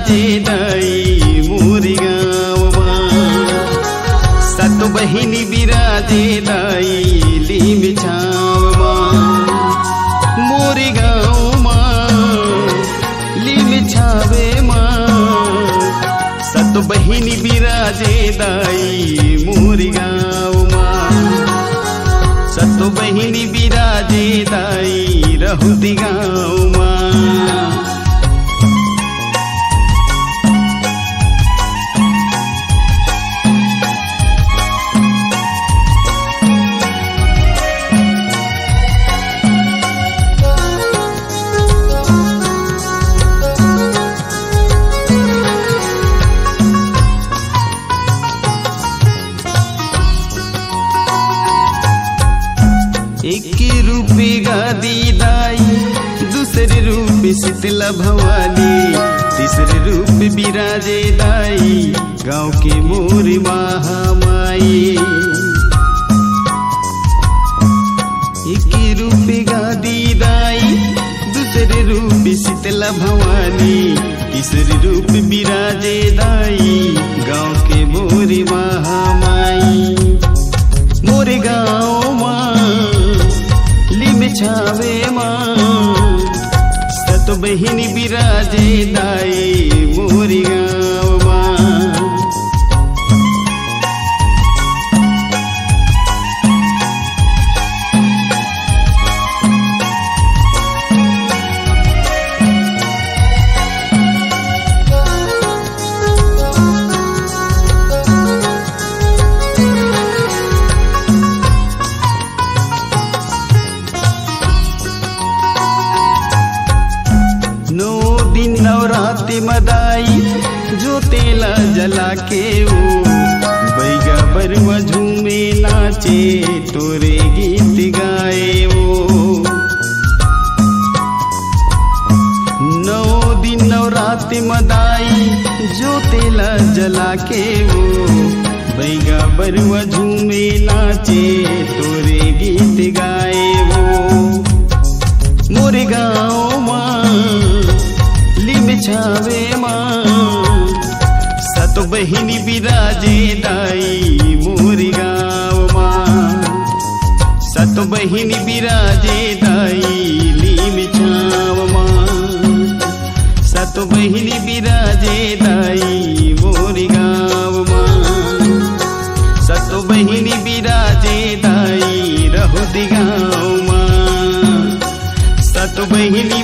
बिराजे दाई मोरी गाउँमा। सातो बहिनी बिराजे दाई लिम छाउमा मोरी गाउँमा लिम छावेमा। सातो बहिनी बिराजे दाई मोरी गाउँमा। सातो बहिनी बिराजे दाई रहुदी गाउँमा। एक रूप गादी दाई, दूसरे रूप शीतला भवानी, तीसरे रूप बिराजे दाई गाँव के मोरी महामाई। एक रूप गादी दाई, दूसरे रूप शीतला भवानी, तीसरे रूप बिराजे दाई गाँव के मोरी महामाई। मोरे गाँव छावे माँ सातो बहिनी बिराजे दाई मोरी गाँव माँ। नवरात्रि मदाई जो तेला जला के वो बैगा बरुआ झूमे नाचे तोरे गीत गाए वो। 9 दिन नवरात्रि मदाई जो तेला जला के वो बैगा बरुआ झूमे नाचे तोरे गीत गाए वो। मोरे गाँव छावे माँ सातो बहिनी बिराजे दाई मोरी गाँव माँ। सातो बहिनी बिराजे दाई लीम छाव माँ। सातो बहिनी बिराजे दाई मोरी गाँव माँ। सातो बहिनी बिराजे दाई रहुदी गाँव माँ। सातो बहिनी